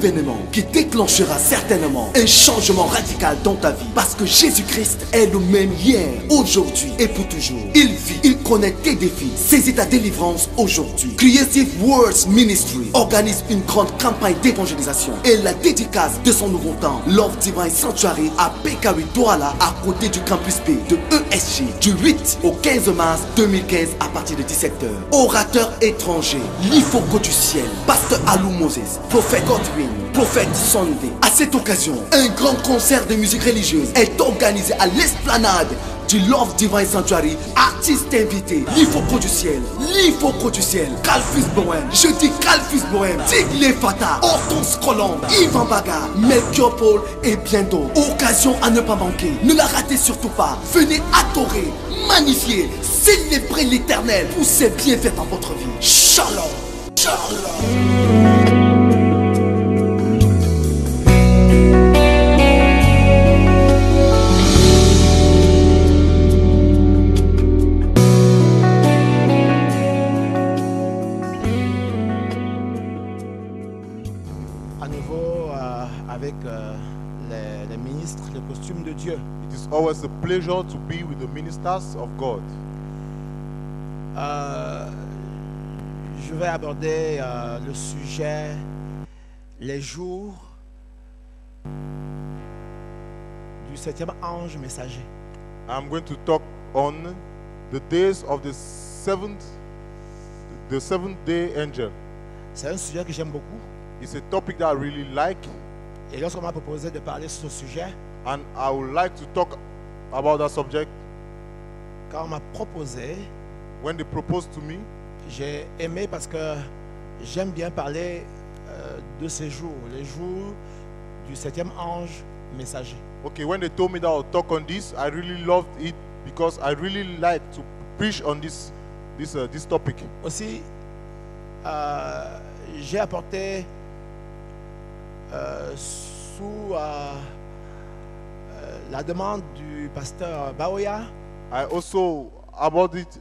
événement qui déclenchera certainement un changement radical dans ta vie. Parce que Jésus-Christ est le même hier, aujourd'hui et pour toujours. Il vit, il connaît tes défis. Saisis ta délivrance aujourd'hui. Creative Words Ministry organise une grande campagne d'évangélisation et la dédicace de son nouveau temps, Love Divine Sanctuary à Pékawi Douala, à côté du campus B de ESG, du 8 au 15 mars 2015 à partir de 17h. Orateur étranger, l'Ifoko du ciel, Pasteur Alou Moses, Prophète Godwin, Prophète Sunday. À cette occasion, un grand concert de musique religieuse est organisé à l'esplanade du Love Divine Sanctuary. Artistes invités, l'Ifoko du ciel, l'Ifoko du ciel, Calfus Bohem, je dis Calfus Bohem, Digley Fata, Hortense Colombe, Yvan Baga, Melchior Paul et bien d'autres. Occasion à ne pas manquer, ne la ratez surtout pas. Venez adorer, magnifier, célébrer l'Éternel pour ses bienfaits dans votre vie. Shalom, shalom. À nouveau avec les ministres, le costume de Dieu. It is always a pleasure to be with the ministers of God. Je vais aborder le sujet, les jours du 7e ange messager. I'm going to talk on the days of the seventh day angel. C'est un sujet que j'aime beaucoup. It's a topic that I really like, Et lorsqu'on m'a proposé de parler sur ce sujet, and I would like to talk about that subject. quand on m'a proposé, When they proposed to me, j'ai aimé parce que j'aime bien parler de ces jours, les jours du 7e ange messager. okay, when they told me that I would talk on this, I really loved it because I really like to preach on this topic. Aussi, j'ai apporté sous la demande du pasteur Baoya, I also about it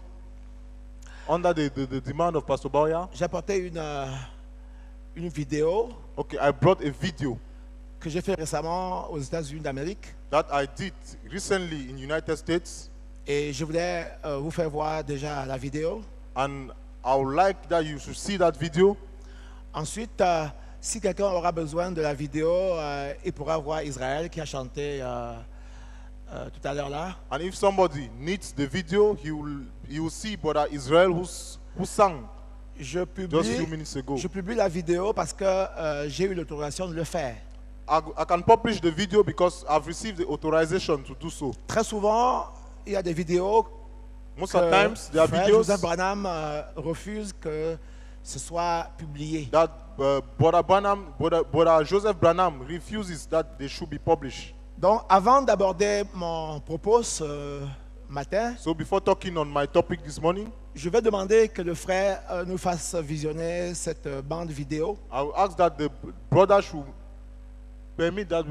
under the demand of Pastor Bauya. j'ai apporté une vidéo Okay, I brought a video que j'ai fait récemment aux États-Unis d'Amérique that I did recently in United States, et je voulais vous faire voir déjà la vidéo. and I would like that you should see that video. Ensuite, si quelqu'un aura besoin de la vidéo, il pourra voir Israël qui a chanté tout à l'heure là. And if somebody needs the video, he will see Brother Israel who sang Je just a few minutes ago. publie la vidéo parce que j'ai eu l'autorisation de le faire. I can publish the video because I've received the authorization to do so. Très souvent, il y a des vidéos Most of the times, there are Frère videos Joseph Branham refuse que ce soit publié. that Brother Joseph Branham refuses that they should be published. Donc, avant d'aborder mon propos ce matin, So before talking on my topic this morning, je vais demander que le frère nous fasse visionner cette bande vidéo. I will ask that the brother should permit that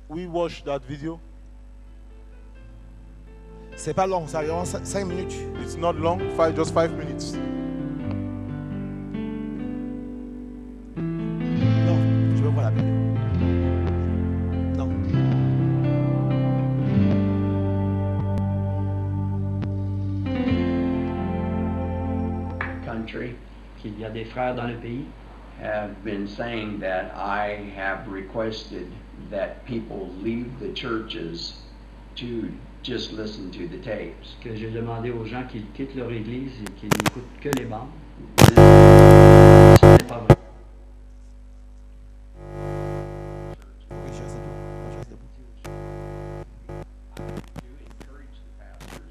we watch that video. C'est pas long, ça environ 5 minutes. It's not long, just 5 minutes. Non, je veux voir la vidéo. Non. Country, qu'il y a des frères dans le pays, have been saying that I have requested that people leave the churches to just listen to the tapes. Que j'ai demandé aux gens qu'ils quittent leur église et qu'ils n'écoutent que les bandes. Ce n'est pas vrai. Oui, je reste debout. Je reste debout. To encourage the pastors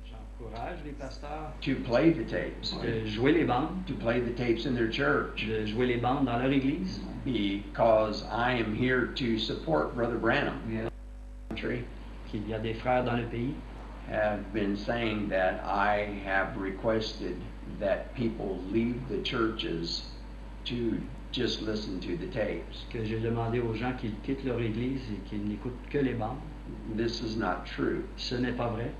J'encourage les pasteurs to play the tapes, de jouer les bandes, to play the tapes in their church, de jouer les bandes dans leur église. because I am here to support Brother Branham. Country Qu'il y a des frères dans le pays have been saying that I have requested that people leave the churches to just listen to the tapes. que j'ai demandé aux gens qu'ils quittent leur église et qu'ils n'écoutent que les bandes. This is not true. Ce n'est pas vrai.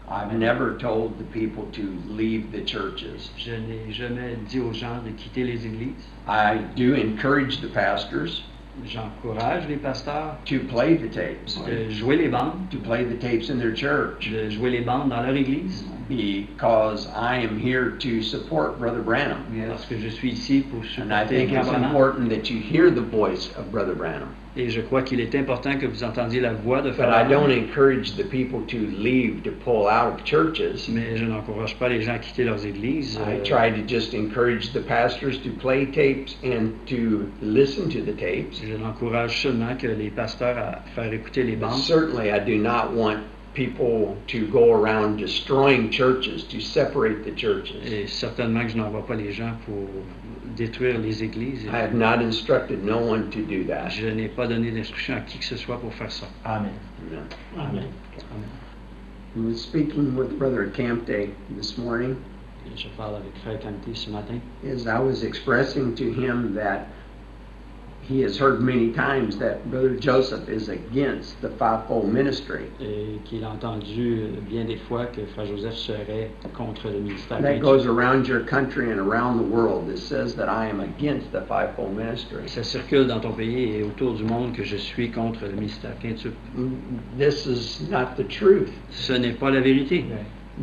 I've never told the people to leave the churches. Je n'ai jamais dit aux gens de quitter les églises. I do encourage the pastors J'encourage les pasteurs to play the tapes, de jouer les bandes, to play the tapes in their church, de jouer les bandes dans leur église, because I am here to support Brother Branham. parce que je suis ici pour And I supporter think Frère it's Branham. important that you hear the voice of Brother Branham. Et je crois qu'il est important que vous entendiez la voix de Frère But I don't Branham. encourage the people to leave, to pull out of churches. Mais je n'encourage pas les gens à quitter leurs églises. I try to just encourage the pastors to play tapes and to listen to the tapes. Je n'encourage seulement que les pasteurs à faire écouter les But bandes. certainly I do not want people to go around destroying churches, to separate the churches. Et certainement que je n'envoie pas les gens pour détruire les églises. I have not instructed no one to do that. Je n'ai pas donné d'instruction à qui que ce soit pour faire ça. Amen. Amen. I was speaking with Brother Campte this morning, Et je parle avec Frère Canté ce matin. as I was expressing to him that he has heard many times that Brother Joseph is against the fivefold ministry. Et qu'il a entendu bien des fois que Frère Joseph serait contre le ministère That chrétien. goes around your country and around the world. It says that I am against the fivefold ministry. Ça circule dans ton pays et autour du monde que je suis contre le ministère quintuple. This is not the truth. Ce n'est pas la vérité.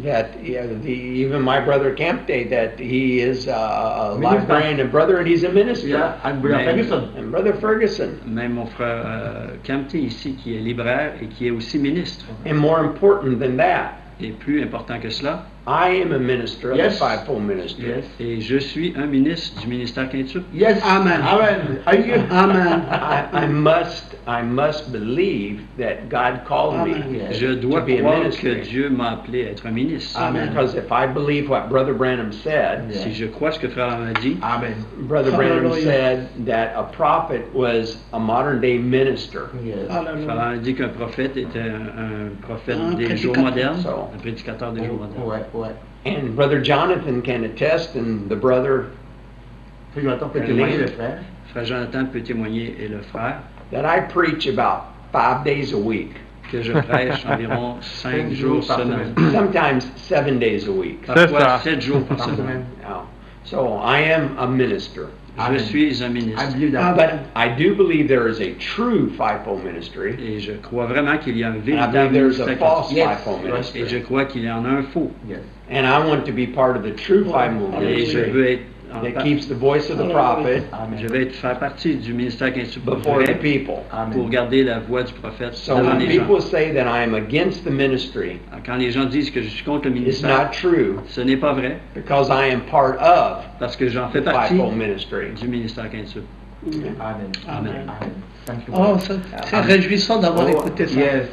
That even my brother Campte, that he is a librarian and brother, and he's a minister. And Brother Mais- Ferguson. And Brother Ferguson. Même mon frère Campté ici, qui est libraire et qui est aussi ministre. And more important than that, Et plus important que cela, I am a minister of Yes. the fivefold ministry. Yes. et je suis un ministre du ministère quintuple. Yes. Amen. Amen. Are you? Amen. I must believe that God called Amen. me Je to dois be a croire que ministry. Dieu m'a appelé à être un ministre. Amen. Because if I believe what Brother Branham said, Yeah. Si je crois ce que Frère m'a dit, Amen. Brother Branham Hallelujah. said that a prophet was a modern day minister. Yes. Frère Hallelujah. m'a dit qu'un prophète était un prophète Un des jours prédicateur. modernes, So- un prédicateur des jours modernes. Ouais, ouais. And Brother Jonathan can attest, and the brother, Frère Jonathan peut témoigner, le frère. Frère Jonathan peut témoigner, et le frère, that I preach about 5 days a week, que je prêche environ 5 jours par semaine. sometimes 7 days a week. Parfois 7 jours par Par semaine. semaine. Now, so I am a minister. Je Amen. suis un I ministre. believe that. But I do believe there is a true fivefold ministry, Et je crois vraiment qu'il y a un and I believe véritable there's a ministère false catholique. Yes. fivefold Et je ministry. crois qu'il y en a un faux. Yes. And I want to be part of the true fivefold Et je ministry veux être that keeps the voice of the prophet Amen. je vais faire partie du ministère quintuple before the vrai people. Amen. pour garder la voix du prophète So devant when les gens. people say that I am against the ministry, Quand les gens disent que je suis contre le it's ministère, not true ce n'est pas vrai, because I am part of parce que j'en fais the partie fivefold ministry. du ministère quintuple. Amen. Amen. Amen. Thank you. Oh, c'est réjouissant d'avoir écouté ça. Yes.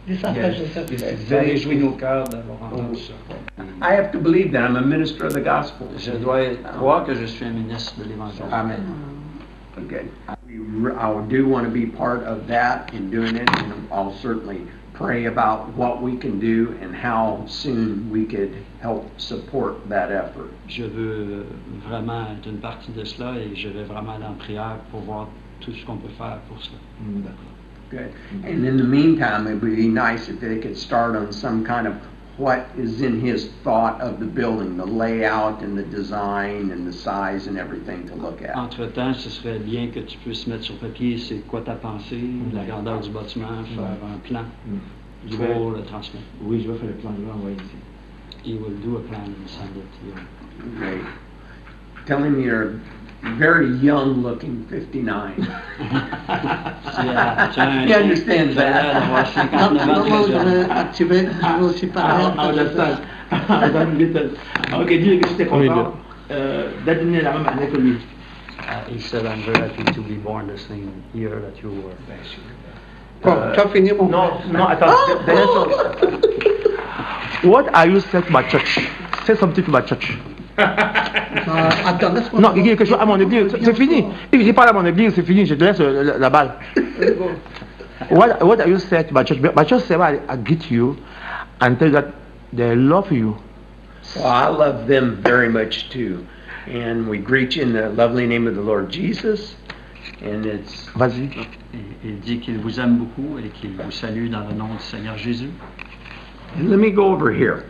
Dis ça, Frère Joseph. Ça réjouit nos cœurs d'avoir entendu ça. I have to believe that I'm a minister of the gospel. Je dois croire que je suis un ministre de l'Évangile. Amen. Okay. I do want to be part of that in doing it, and I'll certainly pray about what we can do and how soon we could help support that effort. Je veux vraiment être une partie de cela et je vais vraiment aller en prière pour voir tout ce qu'on peut faire pour cela. Good. And in the meantime, it would be nice if they could start on some kind of what is in his thought of the building, the layout and the design and the size and everything to look at. Entre-temps, ce serait bien que tu puisses mettre sur papier c'est quoi ta pensée, la grandeur du bâtiment, faire un plan pour le transmettre. Oui, je vais faire le plan, je vais l'envoyer ici. He will do a plan and send it to you. Great. Tell him you're very young looking, 59. He understands that. Maman, je vais activer, je vais aussi parler. I understand. I don't get that. Ok, dis que j'étais content d'être né la même année que lui. He said, I'm very happy to be born the same year that you were. Bon, tu as fini mon Non, frère. non, attends. Dernière chose. What are you saying to my church? Say something to my church. Attends, laisse-moi. Non, il dit quelque chose à mon église. C'est fini. Il parle à mon église, c'est fini. Je te laisse la balle. What are you saying to my church? My church said, I greet you and tell you that they love you. Well, I love them very much too. And we greet you in the lovely name of the Lord Jesus. And it's Vas-y. Il dit qu'il vous aime beaucoup et qu'il vous salue dans le nom du Seigneur Jésus. and let me go over here.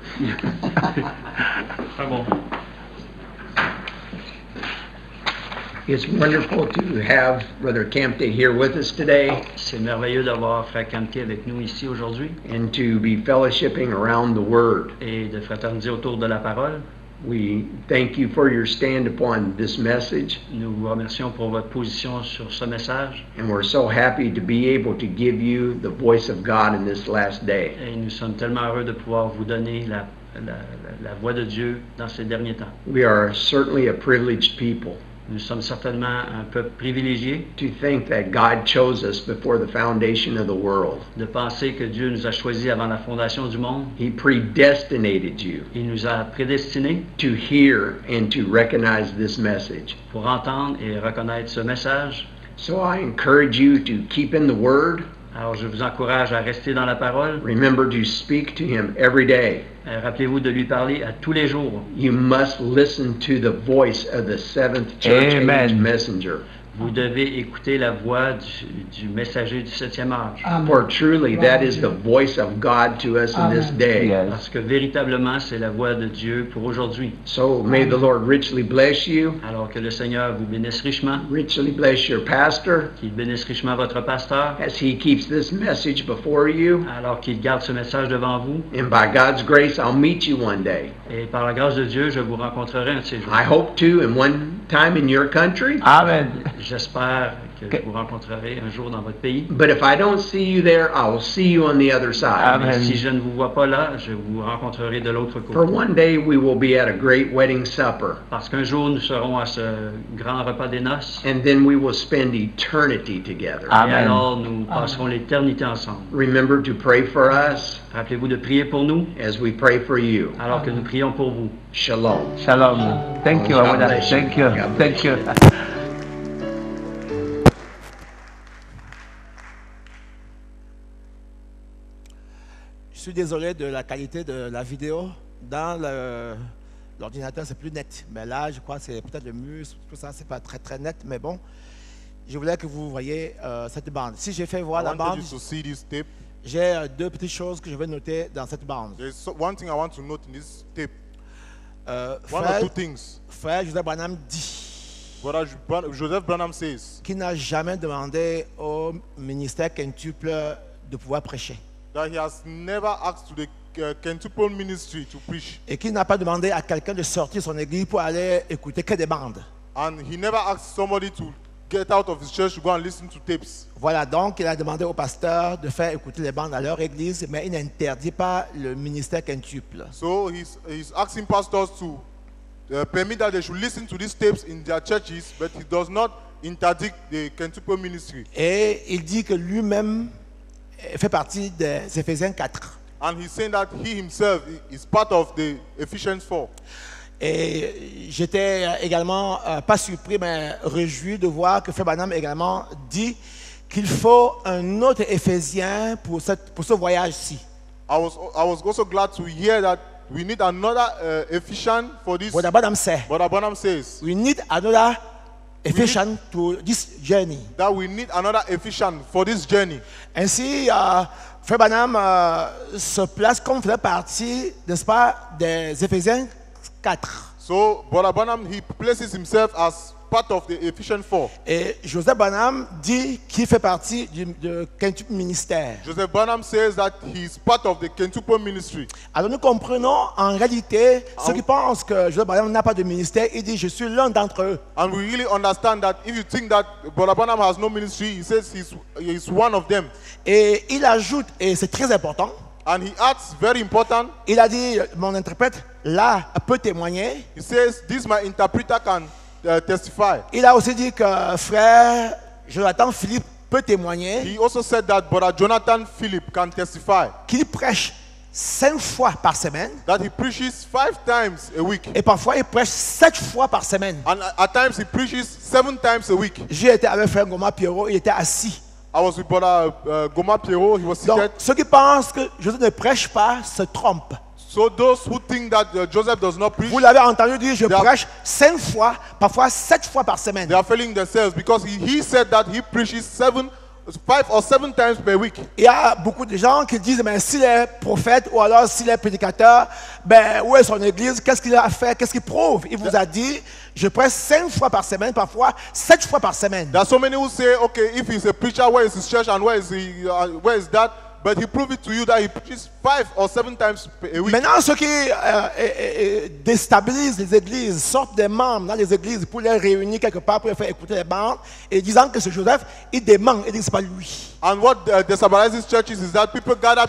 It's wonderful to have Brother Campte here with us today C'est merveilleux d'avoir Frère Campte avec nous ici aujourd'hui and to be fellowshipping around the Word. et de fraterniser autour de la parole. We thank you for your stand upon this message, Nous vous remercions pour votre position sur ce message and we're so happy to be able to give you the voice of God in this last day. et nous sommes tellement heureux de pouvoir vous donner la voix de Dieu dans ces derniers temps. We are certainly a privileged people. Nous sommes certainement un peuple privilégié To think that God chose us before the foundation of the world. de penser que Dieu nous a choisis avant la fondation du monde. He predestinated you Il nous a prédestinés to hear and to recognize this message. pour entendre et reconnaître ce message. So I encourage you to keep in the Word. Alors je vous encourage à rester dans la parole. Remember to speak to Him every day. Rappelez-vous de lui parler à tous les jours. You must listen to the voice of the seventh church Amen. age messenger. Vous devez écouter la voix du messager du 7e âge. Amen. For truly that is the voice of God to us in this Amen. day. Yes. Parce que véritablement, c'est la voix de Dieu pour aujourd'hui. So may the Lord richly bless you, Alors que le Seigneur vous bénisse richement, richly bless your pastor qu'il bénisse richement votre pasteur, as he keeps this message before you. alors qu'il garde ce message devant vous. And by God's grace, I'll meet you one day. Et par la grâce de Dieu, je vous rencontrerai un de ces jours. I hope to in one time in your country. Amen. J'espère que je vous rencontrerai un jour dans votre pays. But if I don't see you there, I will see you on the other side. Amen. Mais si je ne vous vois pas là, je vous rencontrerai de l'autre For côté. one day we will be at a great wedding supper, Parce qu'un jour, nous serons à ce grand repas des noces. and then we will spend eternity together. Et Amen. alors, nous passerons l'éternité ensemble. Remember to pray for us Rappelez-vous de prier pour nous, as we pray for you. alors que nous prions pour vous. Shalom. Shalom. Thank you, God Abuda. bless you. Thank you. God bless Thank you. Je suis désolé de la qualité de la vidéo. Dans l'ordinateur, c'est plus net. Mais là, je crois que c'est peut-être le mur, tout ça, c'est pas très très net. Mais bon, je voulais que vous voyez cette bande. Si j'ai fait voir I la wanted bande, you to see this tape. j'ai deux petites choses que je vais noter dans cette bande. There's one thing I want to note in this tape. One or Frère, two things. frère Joseph Branham dit Joseph Branham says qu'il n'a jamais demandé au ministère quintuple de pouvoir prêcher. that he has never asked to the quintuple ministry to preach. Et qu'il n'a pas demandé à quelqu'un de sortir de son église pour aller écouter que des bandes. And he never asked somebody to get out of his church to go and listen to tapes. Voilà, donc il a demandé au pasteur de faire écouter les bandes à leur église, mais il n'interdit pas le ministère quintuple. So he's asking pastors to permit that they should listen to these tapes in their churches, but he does not interdict the quintuple ministry. Et il dit que lui-même fait partie des Éphésiens 4. And he's saying that he himself is part of the Ephesians 4. Et j'étais également pas surpris, mais réjoui de voir que Frère Branham également dit qu'il faut un autre Éphésien pour ce voyage-ci. I was also glad to hear that we need another Ephesian for this. Brother Branham said, Brother Branham says we need another Ephesian to this journey. that we need another Ephesian for this journey. Ainsi, Frère Branham se place comme faisait partie, n'est-ce pas, des Éphésiens 4. So Brother Branham, he places himself as part of the Ephesians 4. Et Joseph Branham dit qu'il fait partie du quintuple ministère. Joseph Branham says that he is part of the quintuple ministry. Alors nous comprenons en réalité ceux qui pensent que Joseph Branham n'a pas de ministère, il dit je suis l'un d'entre eux. And we really understand that if you think that Brother Branham has no ministry, he says he's one of them. Et il ajoute, et c'est très important, And he adds, very important, il a dit, mon interprète là peut témoigner. he says, this my interpreter can testify. Il a aussi dit que frère Jonathan Philippe peut témoigner, He also said that Brother Jonathan Philip can testify qu'il prêche 5 fois par semaine. that he preaches 5 times a week. Et parfois, il prêche 7 fois par semaine. And at times he preaches 7 times a week. J'ai été avec frère Goma Pierrot, il était assis. I was with Brother Goma Pierrot, he was Donc, seated. ceux qui pensent que Joseph ne prêche pas se trompent. So those who think that Joseph does not preach, Vous l'avez entendu dire, je They are- prêche 5 fois, parfois 7 fois par semaine. they are failing themselves because he said that he preaches 7 5 or 7 times per week. Il y a beaucoup de gens qui disent, mais s'il est prophète ou alors s'il est prédicateur, ben, où est son église? Qu'est-ce qu'il a fait? Qu'est-ce qu'il prouve? Il vous a dit, je prêche 5 fois par semaine, parfois 7 fois par semaine. There are so many who say, okay, if he's a preacher, where is his church and where is that? But he proved it to you that he preaches 5 or 7 times a week. Maintenant, ce qui déstabilise les églises, sortent des membres dans les églises pour les réunir quelque part, pour les faire écouter les bandes, et disant que c'est Joseph, il dément, il dit que ce n'est pas lui. And what destabilizes churches is that people gather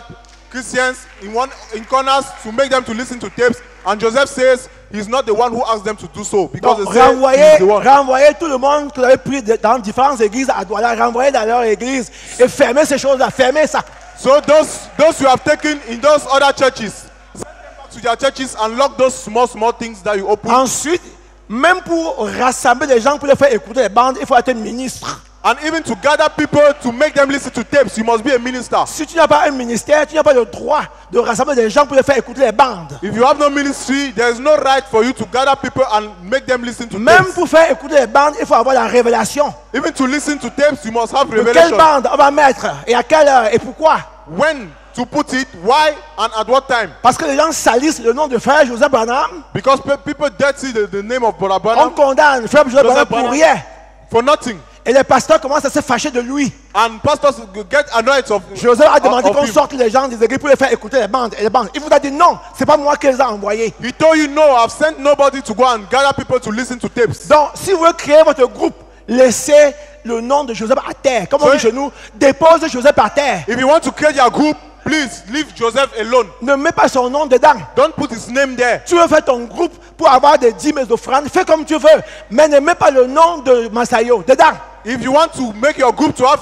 Christians in corners to make them to listen to tapes, and Joseph says he's not the one who asked them to do so, because Donc, they say he's the one. renvoyer tout le monde que vous avez pris dans différentes églises à Douala, renvoyer dans leur église et fermer ces choses-là, fermer ça. So those you have taken in those other churches, send them back to their churches and lock those small things that you open. Ensuite, même pour rassembler les gens, pour les faire écouter les bandes, il faut être un ministre. And even to gather people to make them listen to tapes, you must be a minister. Si tu n'as pas un ministère, tu n'as pas le droit de rassembler des gens pour les faire écouter les bandes. If you have no ministry, there is no right for you to gather people and make them listen to Même tapes. pour faire écouter les bandes, il faut avoir la révélation. Even to listen to tapes, you must have De quelle revelation. bande on va mettre et à quelle heure et pourquoi? When to put it, why, and at what time. Parce que les gens salissent le nom de frère Joseph Branham. Because people dirty the name of Brother On Branham condamne frère Joseph Branham pour rien. for nothing. Et les pasteurs commencent à se fâcher de lui. And pastors get annoyed of Joseph a demandé qu'on him. sorte les gens des églises pour les faire écouter les bandes. Et les bandes. Il vous a dit non, c'est pas moi qui les ai envoyés. He told you, no, I've sent nobody to go and gather people to listen to tapes. Donc, si vous voulez créer votre groupe, laissez le nom de Joseph à terre. Comme on dit chez nous, dépose Joseph par terre. If you want to create your group, please leave Joseph alone. Ne mets pas son nom dedans. Don't put his name there. Tu veux faire ton groupe pour avoir des dîmes et offrandes, fais comme tu veux. Mais ne mets pas le nom de Masayo dedans. If you want to make your group to have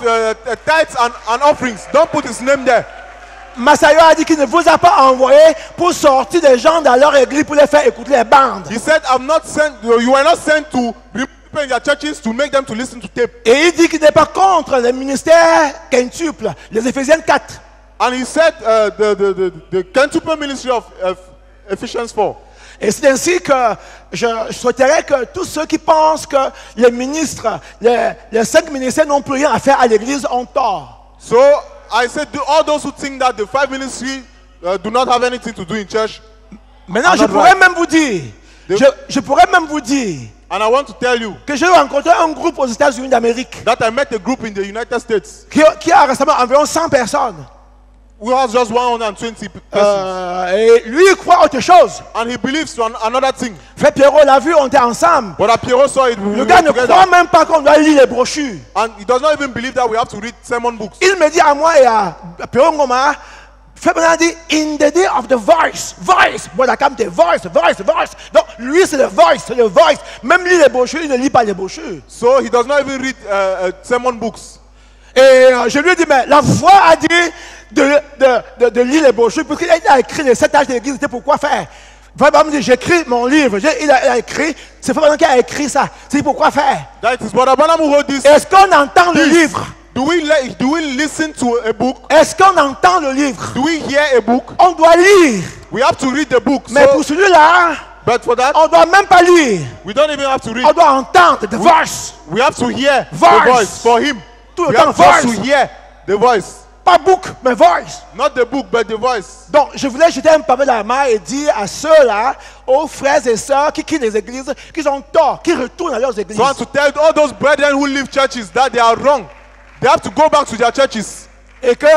tithes and offerings, don't put his name there. Masayo a dit qu'il ne vous a pas envoyé pour sortir des gens dans leur église pour les faire écouter les bandes. He said, you were not sent to people in your churches to make them to listen to tape. Et il dit qu'il n'est pas contre les ministères quintuples, les Éphésiens 4. And he said the quintuple ministry of Ephesians 4. Et c'est ainsi que je souhaiterais que tous ceux qui pensent que les ministres, les 5 ministères n'ont plus rien à faire à l'église ont tort. So I said, all those who think that the 5 ministry do not have anything to do in church. Maintenant, je pourrais même vous dire, je pourrais même vous dire And I want to tell you que j'ai rencontré un groupe aux États-Unis d'Amérique that I met a group in the United States qui a récemment environ 100 personnes. who has just 120 persons. Et lui, il croit autre chose. And he believes to another thing. Frère Pierrot l'a vu, on était ensemble. But Piero saw it. We Le were gars ne together. croit même pas qu'on doit lire les brochures. And he does not even believe that we have to read sermon books. Il me dit à moi et à Pierrot Ngoma, Frère Bernard dit, in the day of the voice, bon la cam voice. Donc lui c'est le voice. Même lire les brochures, il ne lit pas les brochures. So he does not even read sermon books. Et je lui ai dit, mais la voix a dit de lire les brochures, parce qu'il a écrit les 7 âges de l'église, c'était pour quoi faire? Vraiment, me dit, j'écris mon livre. Il a écrit, c'est Frère Bernard qui a écrit ça. C'est pourquoi faire? That is Brother Branham who wrote this. Est-ce qu'on entend le livre? Do we listen to a book? Est-ce qu'on entend le livre? Do we hear a book? On doit lire. We have to read the book. Mais pour celui-là, But for that, on ne doit même pas lire. we don't even have to read. On doit entendre the voice. We have to hear Voice. the voice for him. Tout We le temps, have just voice. to hear the voice. Pas book, mais voice. Not the book, but the voice. Donc, je voulais jeter un pavé dans la main et dire à ceux-là, aux frères et sœurs qui quittent les églises, qu'ils ont tort, qui retournent à leurs églises. So I want to tell all those brethren who leave churches that they are wrong. They have to go back to their churches. Et que,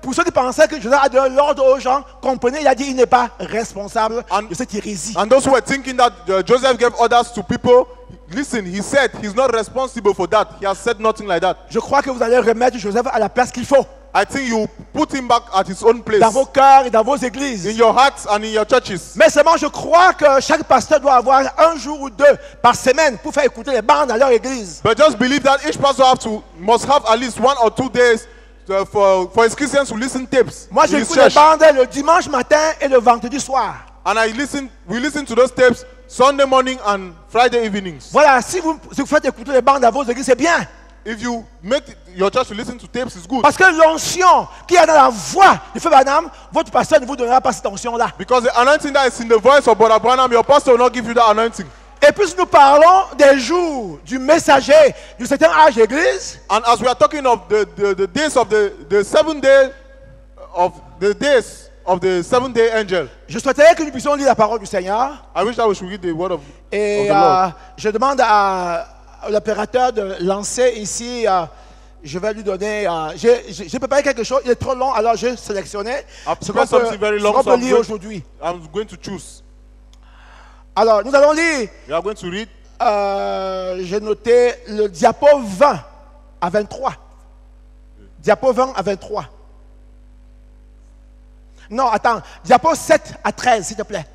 pour ceux qui pensaient que Joseph a donné l'ordre aux gens, comprenez, il a dit il n'est pas responsable de cette hérésie. And those who were thinking that Joseph gave orders to people, listen, he said he's not responsible for that. He has said nothing like that. Je crois que vous allez remettre Joseph à la place qu'il faut, I think you put him back at his own place. dans vos cœurs et dans vos églises. In your hearts and in your churches. Mais seulement, je crois que chaque pasteur doit avoir un jour ou 2 par semaine pour faire écouter les bandes dans leur église. But just believe that each pastor must have at least 1 or 2 days for his Christians to listen tapes. Moi, in his j'écoute les church. bandes le dimanche matin et le vendredi soir. And we listen to those tapes Sunday morning and Friday evenings. Voilà, si vous faites écouter les bandes dans vos églises, c'est bien. If you make your church to listen to tapes, it's good. Parce que l'onction qui est dans la voix du Frère Branham, votre pasteur ne vous donnera pas cette onction-là. Because the anointing that is in the voice of Brother Branham, your pastor will not give you that anointing. Et puis nous parlons des jours du messager du septième âge d'église, And as we are talking of the days of the 7 day of the days of the 7-day angel, je souhaiterais que nous puissions lire la parole du Seigneur. I wish that we should read the word of Et the Lord. je demande à l'opérateur de lancer ici. Je vais lui donner. J'ai préparé quelque chose, il est trop long, alors j'ai sélectionné ce qu'on something very long, peut lire aujourd'hui. I'm going to choose. Alors, nous allons lire. We are going to read. J'ai noté le diapo 20 à 23. Diapo 20 à 23. Non, attends. Diapo 7 à 13, s'il te plaît.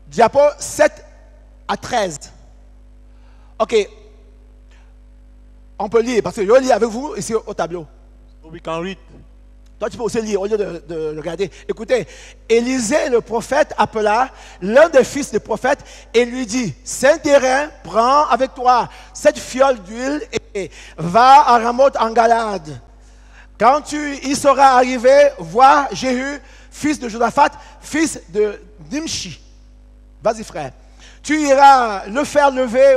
Diapo 7 à 13. OK. On peut lire, parce que je lis avec vous ici au tableau. So we can read. Toi, tu peux aussi lire au lieu de regarder. Écoutez, Élisée, le prophète, appela l'un des fils des prophètes et lui dit, Saint-Hérin, prends avec toi cette fiole d'huile et va à Ramoth en Galade. Quand tu y seras arrivé, vois Jéhu, fils de Josaphat, fils de Nimshi. Vas-y, frère. Tu iras le faire lever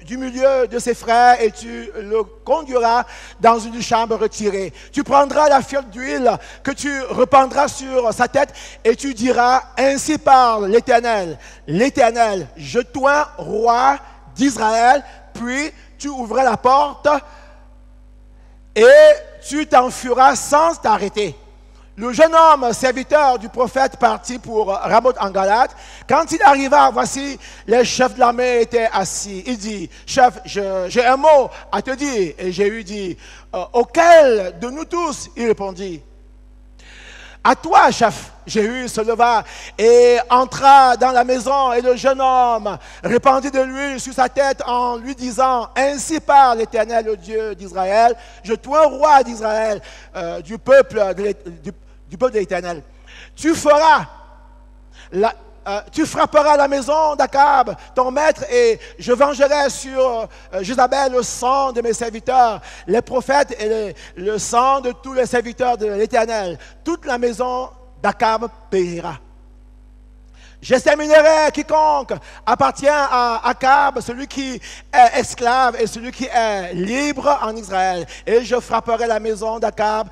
du milieu de ses frères et tu le conduiras dans une chambre retirée. Tu prendras la fiole d'huile que tu répandras sur sa tête et tu diras, ainsi parle l'Éternel. L'Éternel, je t'oins roi d'Israël, puis tu ouvras la porte et tu t'enfuiras sans t'arrêter. Le jeune homme, serviteur du prophète, partit pour Ramoth en Galade. Quand il arriva, voici, les chefs de l'armée étaient assis. Il dit, chef, j'ai un mot à te dire. Et Jéhu dit, auquel de nous tous? Il répondit, à toi, chef. Jéhu se leva et entra dans la maison et le jeune homme répandit de l'huile sur sa tête en lui disant, ainsi parle l'Éternel, le Dieu d'Israël, je t'oins roi d'Israël, du peuple de l'Éternel. Tu frapperas la maison d'Akab, ton maître, et je vengerai sur Jézabel le sang de mes serviteurs, les prophètes, et le sang de tous les serviteurs de l'Éternel. Toute la maison d'Akab périra. J'exterminerai quiconque appartient à Akab, celui qui est esclave et celui qui est libre en Israël. Et je frapperai la maison d'Akab,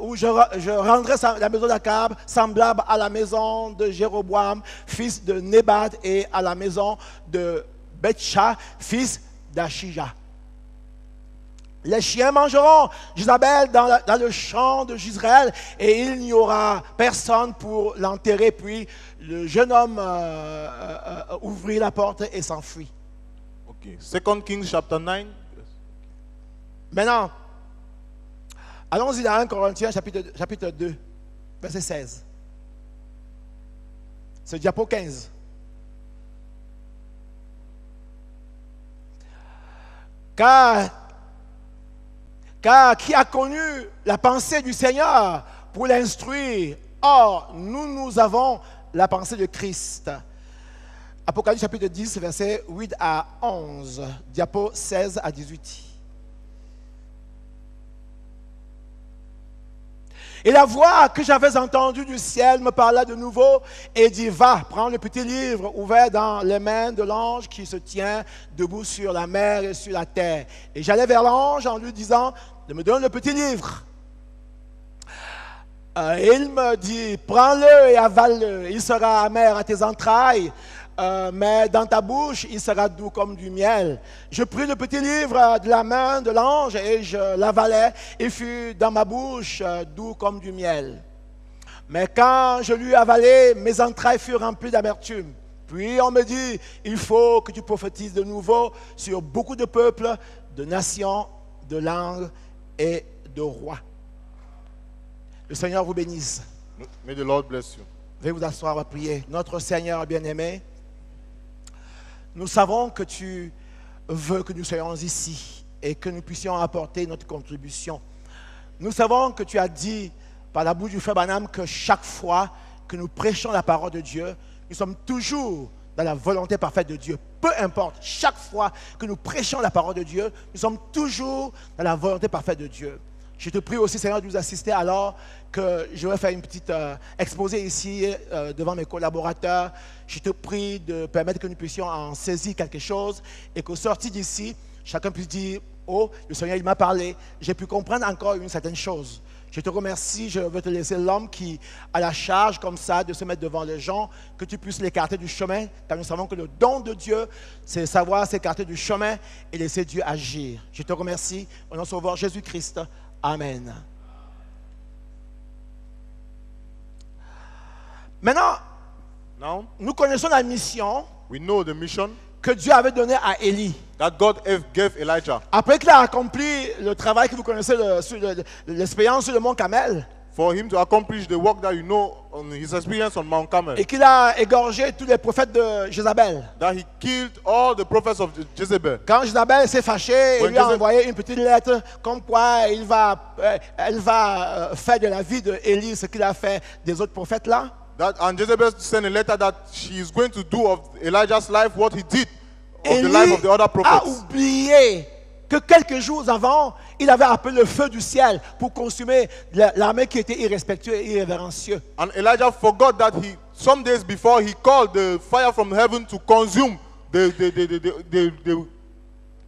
ou je rendrai la maison d'Akab semblable à la maison de Jéroboam, fils de Nébat, et à la maison de Betcha, fils d'Achija. Les chiens mangeront Jézabel dans le champ de Jezreel et il n'y aura personne pour l'enterrer. Puis le jeune homme ouvrit la porte et s'enfuit. Okay. 2 Kings chapter 9. Maintenant, allons-y dans 1 Corinthiens chapitre 2, verset 16. C'est diapo 15. Car qui a connu la pensée du Seigneur pour l'instruire? Or, nous avons la pensée de Christ. Apocalypse chapitre 10, versets 8 à 11. Diapo 16 à 18. Et la voix que j'avais entendue du ciel me parla de nouveau et dit, va, prends le petit livre ouvert dans les mains de l'ange qui se tient debout sur la mer et sur la terre. Et j'allais vers l'ange en lui disant, de me donner le petit livre. Il me dit, prends-le et avale-le. Il sera amer à tes entrailles, mais dans ta bouche, il sera doux comme du miel. Je pris le petit livre de la main de l'ange et je l'avalai. Il fut dans ma bouche doux comme du miel. Mais quand je l'eus avalé, mes entrailles furent remplies d'amertume. Puis on me dit, il faut que tu prophétises de nouveau sur beaucoup de peuples, de nations, de langues et de rois. Le Seigneur vous bénisse. May the Lord bless you. Veuillez vous asseoir, on va prier. Notre Seigneur bien-aimé, nous savons que tu veux que nous soyons ici et que nous puissions apporter notre contribution. Nous savons que tu as dit par la bouche du frère Branham que chaque fois que nous prêchons la parole de Dieu, nous sommes toujours dans la volonté parfaite de Dieu. Peu importe, chaque fois que nous prêchons la parole de Dieu, nous sommes toujours dans la volonté parfaite de Dieu. Je te prie aussi, Seigneur, de nous assister alors que je vais faire une petite exposé ici devant mes collaborateurs. Je te prie de permettre que nous puissions en saisir quelque chose et qu'au sortir d'ici, chacun puisse dire, oh, le Seigneur, il m'a parlé. J'ai pu comprendre encore une certaine chose. Je te remercie, je veux te laisser l'homme qui a la charge comme ça de se mettre devant les gens, que tu puisses l'écarter du chemin, car nous savons que le don de Dieu, c'est savoir s'écarter du chemin et laisser Dieu agir. Je te remercie, au nom de Sauveur Jésus-Christ. Amen. Maintenant, Now, nous connaissons la mission we know the mission que Dieu avait donnée à Élie. that God gave Elijah. Après qu'il a accompli le travail que vous connaissez, l'expérience sur le mont Carmel, For him to accomplish the work that you know on his experience on Mount Carmel. et qu'il a égorgé tous les prophètes de Jézabel. That he killed all the prophets of Jezebel. Quand Jézabel s'est fâchée, il lui a envoyé une petite lettre comme quoi elle va faire de la vie d'Élie ce qu'il a fait des autres prophètes là. And Jezebel sent a letter that she is going to do of Elijah's life what he did of the life of the other Élie a prophets. oublié que quelques jours avant, il avait appelé le feu du ciel pour consumer l'armée qui était irrespectueux et irrévérencieux. And Elijah forgot that some days before, he called the fire from heaven to consume the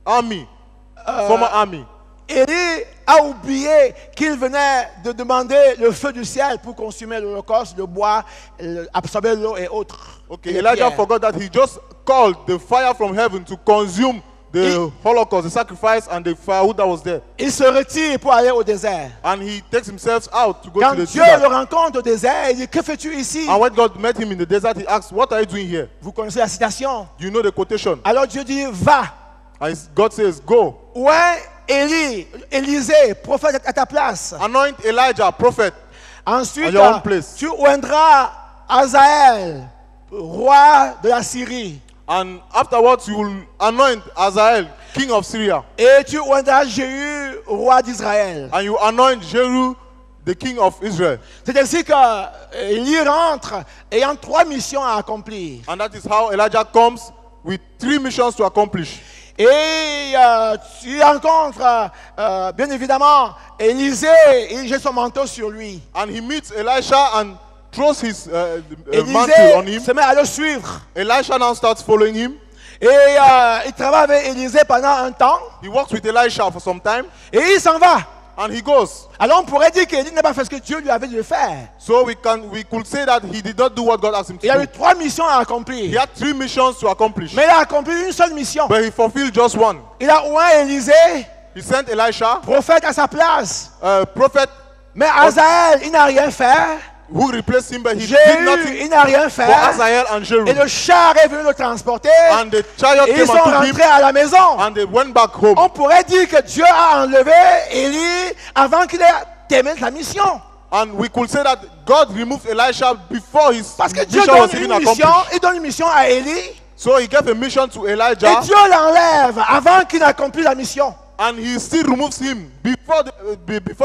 army, former army. Élie a oublié qu'il venait de demander le feu du ciel pour consumer l'holocauste, le bois, absorber l'eau et autres. Okay, Elijah forgot that he just called the fire from heaven to consume the holocaust, the sacrifice, and the firewood that was there. Il se retire pour aller au désert. And he takes himself out to go Quand to the Dieu le desert. rencontre au désert, il dit, que fais-tu ici? And when God met him in the desert, he asked, "What are you doing here?" Vous connaissez la citation. Do you know the quotation? Alors Dieu dit, va. And God says, "Go, Ouais, Élisée, prophète à ta place. anoint Elijah, prophet, Ensuite, at your own place. tu oindras Hazaël, roi de la Syrie. And afterwards you will anoint Hazael, king of Syria, Et tu oindras Jéhu, roi d'Israël. and you anoint Jehu, the king of Israel." C'est ainsi qu'Élie rentre ayant 3 missions à accomplir. And that is how Elijah comes with 3 missions to accomplish. Et tu rencontres, bien évidemment, Élisée, il jette son manteau sur lui. And he meets Elisha and throws his mantle on Élisée him. se met à le suivre. Elisha now starts following him. Et il travaille avec Élisée pendant un temps. He works with Elisha for some time, Et il s'en va. and he goes. Alors on pourrait dire qu'Élie n'a pas fait ce que Dieu lui avait dit de faire. So we could say that he did not do what God asked him Il a to eu do. 3 missions à He accomplir. had 3 missions to accomplish, Mais il a accompli une seule mission. but he fulfilled just one. Il a oint Élisée, He sent Elisha, prophète à sa place. a prophet, Mais Hazaël, il n'a rien fait. who replaced him, but he did Jéhu, nothing il n'a rien for fait. Hazael and Jehu. Et le char est venu le transporter. And the chariot Et ils came sont and took him, rentrés à la maison. and they went back home. On pourrait dire que Dieu a enlevé Élie avant qu'il ait terminé sa mission. And we could say that God removed Elisha before his Parce que Dieu mission donne was even une mission, accomplished. il donne une mission à Élie. So he gave a mission to Et Elijah, Dieu l'enlève avant qu'il n'accomplisse la mission. and he still removes him before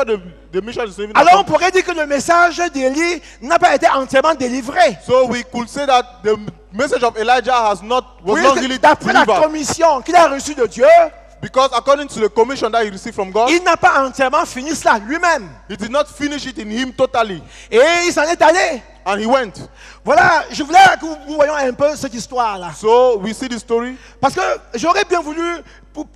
the mission is even Alors on accomplished. pourrait dire que le message d'Élie n'a pas été entièrement délivré. So we could say that the message of Elijah was not Oui, really d'après la delivered, commission qu'il a reçue de Dieu, because according to the commission that he received from God, il n'a pas entièrement fini cela lui-même. he did not finish it in him totally, Et il s'en est allé. and he went. Voilà, je voulais que nous voyons un peu cette histoire-là. So we see the story, Parce que j'aurais bien voulu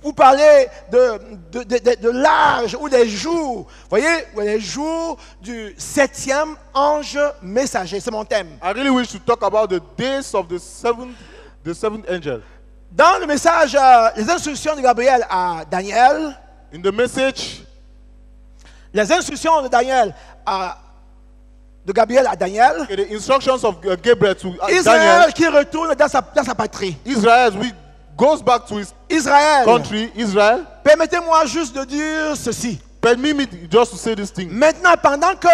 vous parler de l'âge ou des jours. Vous voyez, les jours du 7e ange messager. C'est mon thème. I really wish to talk about the days of the seventh angel. Dans le message, les instructions de Gabriel à Daniel, In the message, les instructions de Gabriel à Daniel, the instructions of Gabriel to Israël Daniel, qui retourne dans sa patrie. Israel goes back to his Israël, country, Israel. permettez-moi juste de dire ceci. Permit me just to say this thing. Maintenant, pendant que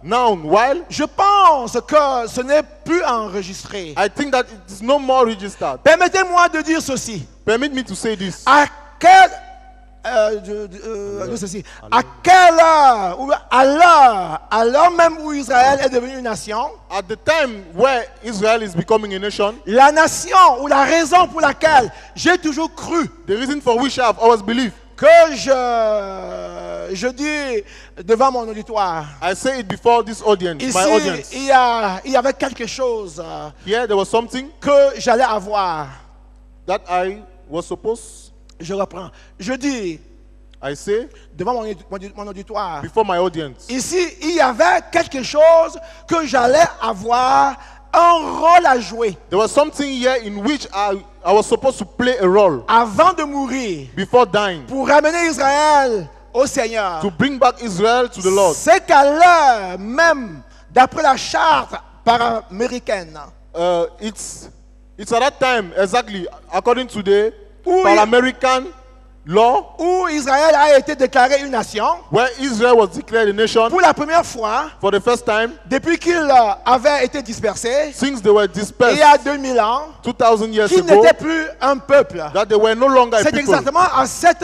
Now, while je pense que ce n'est plus enregistré, I think that it is no more registered, permettez-moi de dire ceci. permit me to say this. À quelle à quelle heure, ou à l'heure même où Israël est devenu une nation, At the time where Israel is becoming a nation, la nation ou la raison pour laquelle j'ai toujours cru the reason for which I have always believed que je dis devant mon auditoire. I say it before this audience, Ici, my audience. il y avait quelque chose Here there was something que j'allais avoir. that I was supposed. Je reprends. Je dis I say devant mon auditoire. before my audience. Ici, il y avait quelque chose que j'allais avoir un rôle à jouer. There was something here in which I was supposed to play a role Avant de mourir, before dying, pour ramener Israël au Seigneur. to bring back Israel to the Lord. C'est qu'à l'heure même, d'après la charte par-américaine, It's at that time, exactly, according to the Oui. Pan-American law, où Israël a été déclaré une nation, where Israel was declared a nation pour la première fois, for the first time depuis qu'il avait été dispersé, since they were il dispersed y a 2000 ans, 2000 years qu'il ago, n'était plus un peuple. that they were no longer a C'est people. exactement à cette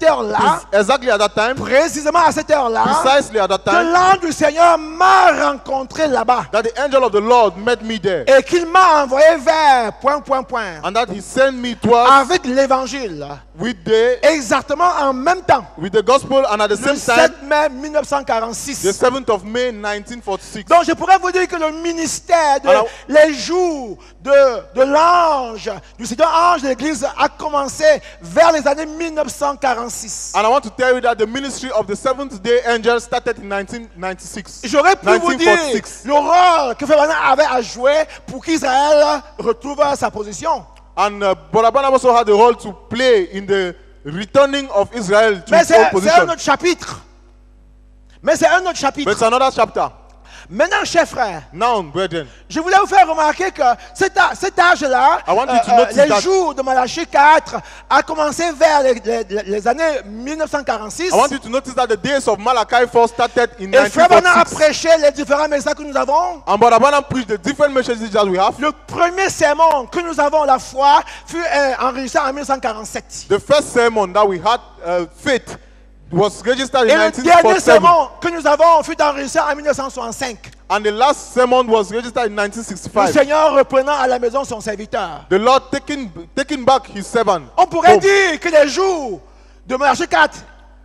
heure-là, It's exactly at that time, précisément à cette heure-là, precisely at that que time, l'ange du Seigneur m'a rencontré là-bas that the angel of the Lord met me there, et qu'il m'a envoyé vers ... and that he sent me towards avec l'évangile, exactement en même temps, with the gospel, and at the le same time, 7 mai the 1946. 7th of May 1946. Donc je pourrais vous dire que le ministère, Alors- les jours de l'ange, du Seigneur ange de l'Église a commencé vers les années 1946. And I want to tell you that the ministry of the seventh day angel started in 1996. J'aurais pu vous dire 1946. le rôle que Frère Branham avait à jouer pour qu'Israël retrouve sa position. And Brother Branham also had a role to play in the returning of Israel to Mais its own c'est un position. autre chapitre. Mais c'est un autre But chapitre. it's another chapter. Maintenant, chers frères, Now, brethren, je voulais vous faire remarquer que cet âge-là, I want you to notice les that- jours de Malachie 4, a commencé vers les années 1946. I want you to notice that the days of Malachi 4 started in Et Frère Branham a 1946. prêché les différents messages que nous avons. And Brother Branham preached the different messages that we have. Le premier sermon que nous avons la foi fut enregistré en 1947. The first sermon that we had, faith, was registered Et in le dernier 1947. sermon que nous avons fut enregistré en 1965. And the last sermon was registered in Le 1965. Seigneur reprenant à la maison son serviteur. The Lord taking back his servant. On pourrait home. dire que les jours de Malachie 4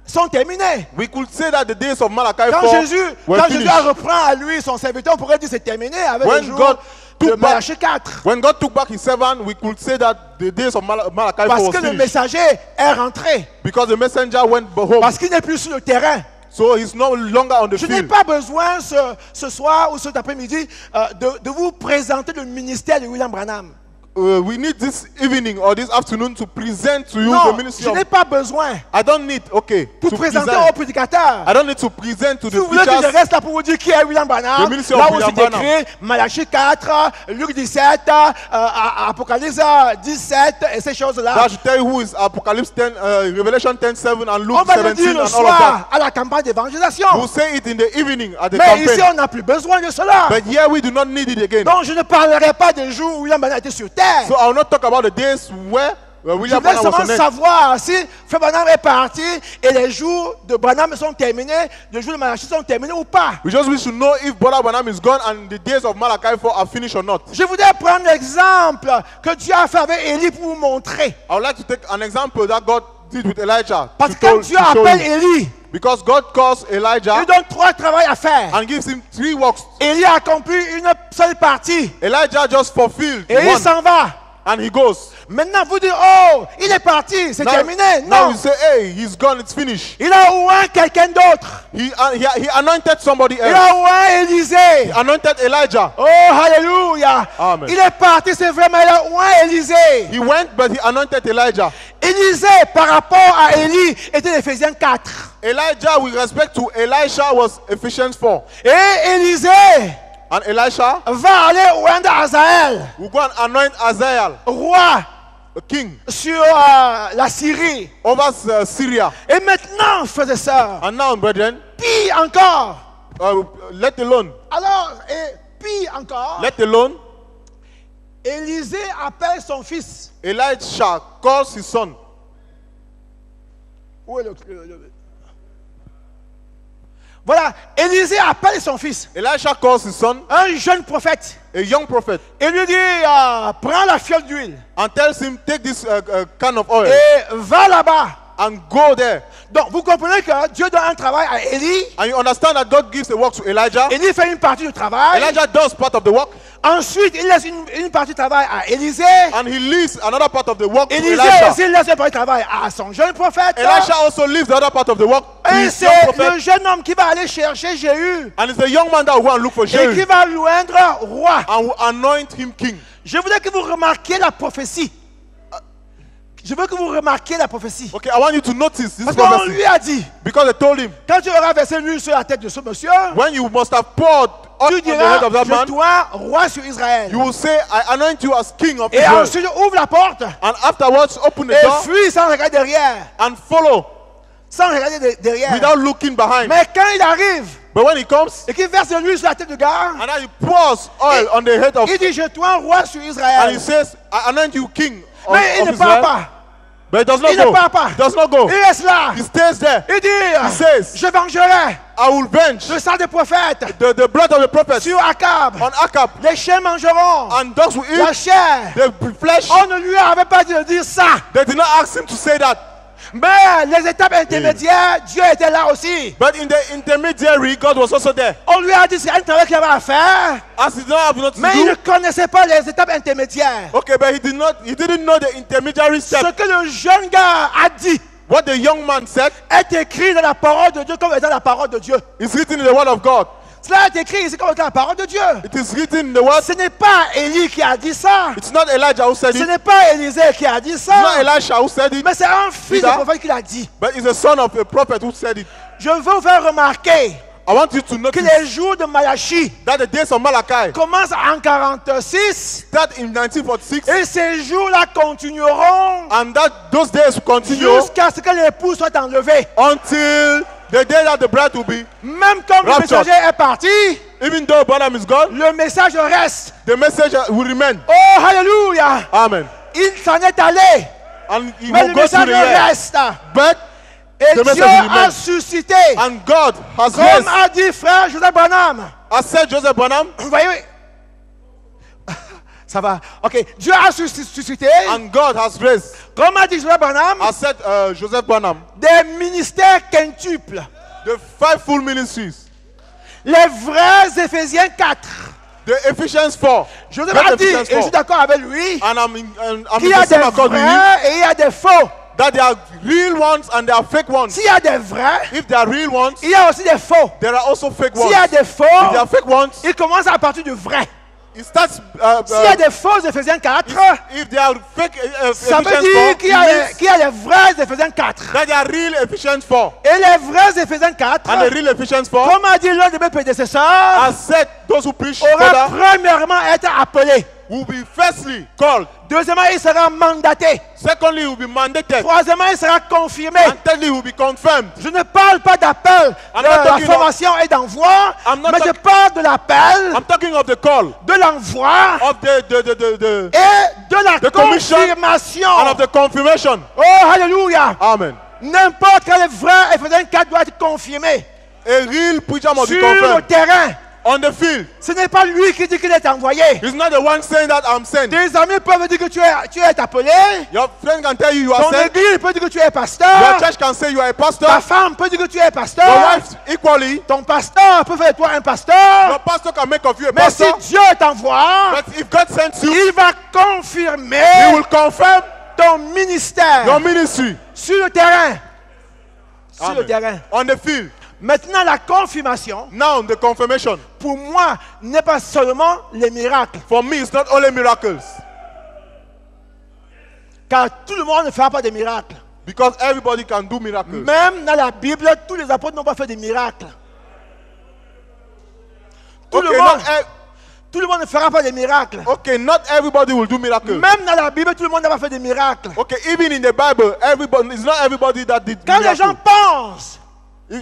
sont terminés. We could say that the days of Malachi 4 Quand Jésus were finished. reprend à lui son serviteur, on pourrait dire que c'est terminé avec When les jours God de took back- Malachie 4. When God took back his servant, we could say that the days of Malachi 4 Parce was que le finished. messager est rentré. Because the messenger went home. Parce qu'il n'est plus sur le terrain. So he's no longer on the Je n'ai field. pas besoin ce soir ou cet après-midi de vous présenter le ministère de William Branham. We need this evening or this afternoon to present to you Non, the ministry je of... n'ai pas besoin I don't need, okay, pour to présenter present. au prédicateur. I don't need to present to the Si vous voulez que je preachers. reste là pour vous dire qui est William Branham, The ministry of là où William c'est Branham. écrit Malachie 4, Luc 17, Apocalypse 17 et ces choses-là. That should tell you who is Apocalypse 10, Revelation 10:7 and On Luke va le 17 dire le and all of soir à la campagne d'évangélisation. that. We'll say it in the evening at the Mais ici, campaign. on n'a plus besoin de cela. But here we do not need it again. Donc, je ne parlerai pas des jours où William Branham était sur terre. So I will not talk about the days where Je William voulais Branham was seulement on earth. savoir si Frère Branham est parti et les jours de Branham sont terminés, les jours de Malachie sont terminés ou pas. We just wish to know if Brother Branham is gone and the days of Malachi 4 are finished or not. Je voudrais prendre l'exemple que Dieu a fait avec Élie pour vous montrer. I would like to take an example that God did with Elijah. Parce to que quand tell- Dieu to show appelle you. Élie, Because God calls Elijah il donne 3 travaux à faire. and gives him 3 works. Élie a accompli une seule partie Elijah just fulfilled et il one s'en va. and he goes. Maintenant, vous dites, oh, il est parti, c'est terminé. now Non, you say, hey, he's gone, it's finished. il a oint quelqu'un d'autre. He anointed somebody Il else. a oint Élisée. He anointed Elijah. Oh, alléluia. Amen. Il est parti, c'est vraiment, il a oint Élisée. He went, but he anointed Elijah. Élisée, par rapport à Élie, était Éphésiens 4. Elijah, with respect to Elisha, was Ephesians 4. Et Élisée And Elisha va aller oindre Azaël, will go and anoint Azael, roi a king, sur la Syrie. over Syria. Et maintenant, frères et sœurs, And now, brethren, pire encore. let alone, Alors, et pire encore, let alone, Élisée appelle son fils. Elisha calls his son. Où est Voilà, Élisée appelle son fils, Elisha calls his son, un jeune prophète, a young prophet, et lui dit, prends la fiole d'huile and tells him, take this can of oil et va là-bas. and go there. Donc, vous comprenez que Dieu donne un travail à Élie. And you understand that God gives the work to Elijah. Élie fait une partie du travail. Elijah does part of the work. Ensuite, il laisse une partie du travail à Élisée. And he leaves another part of the work to Élisée Elisha. aussi laisse une partie du travail à son jeune prophète. Elisha also leaves the other part of the work to Et his young c'est prophet. le jeune homme qui va aller chercher Jéhu And it's the young man that will go and look for et qui Jehu va l'oindre roi. and will anoint him king. Je voudrais que vous remarquiez la prophétie. Je veux que vous remarquiez la prophétie. Okay, I want you to notice this Parce qu'on prophecy. lui a dit, Because they told him, quand tu auras versé l'huile sur la tête de ce monsieur, when you must have poured oil tu on the diras, head of that je man, dois roi sur Israël. you will say, I anoint you as king of Et Israel. ensuite, ouvre la porte And afterwards, open the et door fuis sans regarder derrière. and follow Sans regarder derrière. without looking behind. Mais quand il arrive But when he comes, et qu'il verse de l'huile sur la tête du gars, and then he pours oil on the head of, il dit, je dois roi sur and he Israël. says, I anoint you king of, Mais il of ne part Israel. pas. But it does not Il ne go. part pas. It does not go. Il reste là. He stays there. Il dit, says, je vengerai I will venge le sang des prophètes the blood of the prophets sur Akab. on Akab, Les chiens mangeront and dogs will la eat chair. the flesh. On ne lui avait pas dit de dire ça. They did not ask him to say that. Mais les étapes intermédiaires, Dieu était là aussi. But in the intermediary, God was also there. On lui a dit c'est un travail qu'il avait à faire. As he did not have nothing Mais il ne to do. connaissait pas les étapes intermédiaires. Okay, but he didn't know the intermediary Ce step. que le jeune gars a dit What the young man said est écrit dans la parole de Dieu comme étant la parole de Dieu. is written in the word of God. Cela est écrit ici comme étant la parole de Dieu. It is written in the word. Ce n'est pas Élie qui a dit ça. It's not Elijah who said Ce it. n'est pas Élisée qui a dit It's not ça. Elisha who said it. Mais c'est un fils de Peter. prophète qui l'a dit. But it's the son of a prophet who said it. Je veux vous faire remarquer I want you to que notice les jours de Malachi that the days of Malachi commencent en 46 start in 1946, et ces jours-là continueront and that those days will continue jusqu'à ce que l'époux soit enlevé. until the day that the bride will be. Même comme le Rapture. messager est parti, Even though Balaam is gone, le message reste. the message will remain. Oh, alléluia! Amen. Il s'en est allé, And he mais will le go through message the year. reste. But Et the Dieu message will a remain. suscité, And God has comme raised, a dit frère Joseph Branham. has said Joseph Branham, Vous voyez? Ça va. Ok. Dieu a suscité, and God has raised, comme a dit Joseph Branham, has said Joseph Branham, des ministères quintuples. the fivefold ministries, Les vrais Éphésiens 4. the Ephesians 4. Joseph Read a dit, Ephesians et je 4. suis d'accord avec lui, And I'm in qu'il y the a same des accord with you, vrais et il y a des faux. that there are real ones and there are fake ones. S'il y a des vrais, If there are real ones, il y a aussi des faux. there are also fake ones. S'il y a des If there faux, are fake ones, il commence à partir du vrai. it starts. S'il y a des faux Éphésiens 4, If there are fake ça veut Ephesians dire 4, qu'il y a les vrais Éphésiens 4. that there are real Ephesians 4. Et les vrais Éphésiens 4, And the real Ephesians 4 comme a dit l'un de mes prédécesseurs, has said those who preach aura further premièrement été appelé. will be firstly called. Deuxièmement, il sera mandaté. Secondly, will be mandated. Troisièmement, il sera confirmé. And thirdly, will be confirmed. Je ne parle pas d'appel I'm de not la talking formation et d'envoi, I'm not mais je talk- parle de l'appel, I'm talking of the call, de l'envoi of the et de la The commission confirmation. and of the confirmation. Oh, alléluia. Amen. N'importe quel vrai Éphésiens 4 doit être confirmé A real preacher must be sur le confirmed terrain. on the field. Ce n'est pas lui qui dit qu'il est envoyé. He's not the one saying that I'm sent. Tes amis peuvent dire que tu es appelé. Your friend can tell you you are Ton sent. église peut dire que tu es Your pasteur. church can say you are a pastor. Ta femme peut dire que tu es Your pasteur. wife equally. Ton pasteur peut faire de toi un pasteur. Your pastor can make of you a Mais si pastor. Dieu t'envoie, But if God sends you, il va He confirmer will confirm ton ministère your ministry. sur le terrain. Sur Amen. le terrain. On the field. Maintenant, la confirmation, Now the confirmation. pour moi, n'est pas seulement les miracles. For me, it's not only miracles. Car tout le monde ne fera pas des miracles. Because everybody can do miracles. Même dans la Bible, tous les apôtres n'ont pas fait des miracles. Tout le monde ne fera pas des miracles. Okay, not everybody will do miracles. Même dans la Bible, tout le monde n'a pas fait des miracles. Okay, even in the Bible, everybody, it's not everybody that did Quand les gens miracles. pensent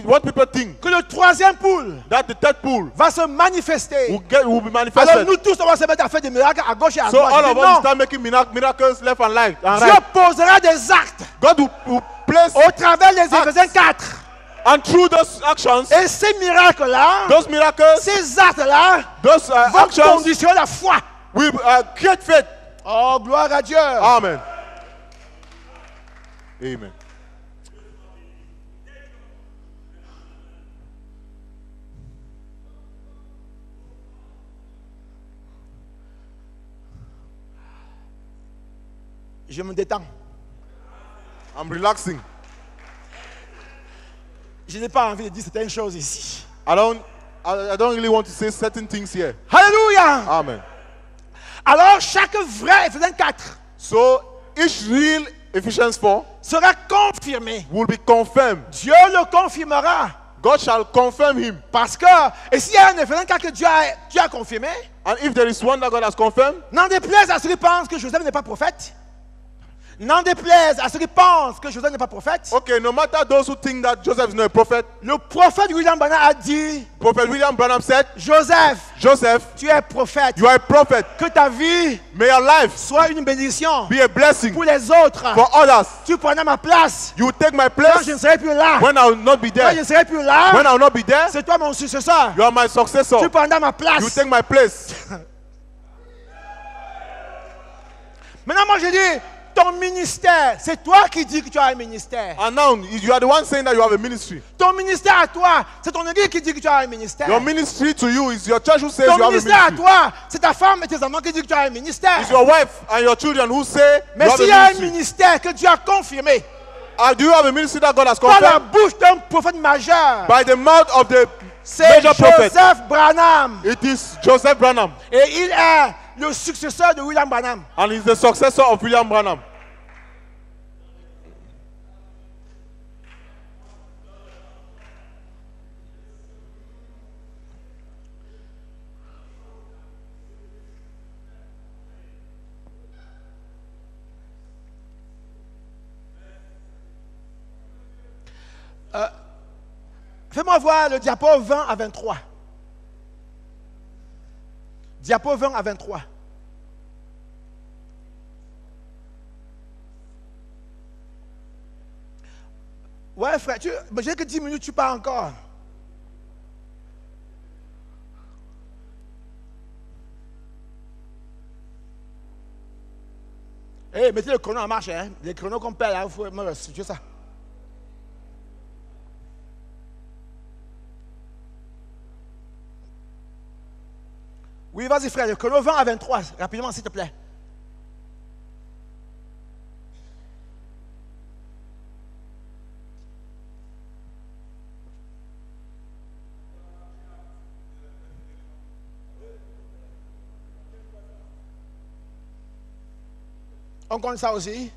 What people think, que le troisième poule that the third pool va se manifester, will be alors manifested. nous tous, on va se mettre à faire des miracles à gauche et à So droite. all Je of dis us non. start making miracles left and right. And Dieu right. posera des actes God will place, au travers des Éphésiens 4. and through those actions, Et ces miracles-là, those miracles, ces actes-là, those vont actions conditionner la foi. will create faith. Oh, gloire à Dieu. Amen. Amen. Je me détends. I'm relaxing. Je n'ai pas envie de dire certaines choses ici. I don't really want to say certain things here. Alléluia. Amen. Alors, chaque vrai, Ephésiens 4, So each real Ephesians 4 sera confirmé. will be confirmed. Dieu le confirmera. God shall confirm him. Parce que, et s'il y a un Ephésiens 4 que Dieu a confirmé, And if there is one that God has confirmed, n'en déplaise à ceux qui pensent que Joseph n'est pas prophète. N'en déplaise à ceux qui pensent que Joseph n'est pas prophète. okay, no matter those who think that Joseph is not a prophet, Le prophète William Branham a dit, Prophet William Branham said, Joseph, Joseph, tu es prophète. you are a prophet. Que ta vie May your life soit une bénédiction be a blessing pour les autres. for others. Tu prendras ma place. You will take my Quand place je ne serai plus là. when I will not be Quand je ne there. serai plus là, When I will not be there, c'est toi mon successeur. you are my successor. Tu prendras ma You place. take my place. Maintenant, moi je dis, ton ministère, c'est toi qui dis que tu as un ministère. And now you are the one saying that you have a ministry. Ton ministère à toi, c'est ton église qui dit que tu as un ministère. Your ministry to you is your church who says Ton you have a ministère à ministry. toi, c'est ta femme et tes enfants qui disent que tu as un ministère. It's your wife and your children who say Mais you have s'il y a a un ministry. ministère que Dieu a confirmé Do you have a ministry that God has par la confirmed? bouche d'un prophète majeur, By the mouth of the c'est major prophet. Joseph Branham. It is Joseph Branham. Et il est le successeur de William Branham. And he's the successor of William Branham. Fais-moi voir le diapo 20 à 23. Diapo 20 à 23. Ouais, frère, j'ai que 10 minutes, tu pars encore. Hey, mettez le chrono en marche, hein. Les chronos qu'on perd, là, il faut me restituer ça. Oui, vas-y, frère, le chrono 20 à 23, rapidement, s'il te plaît. On compte ça aussi?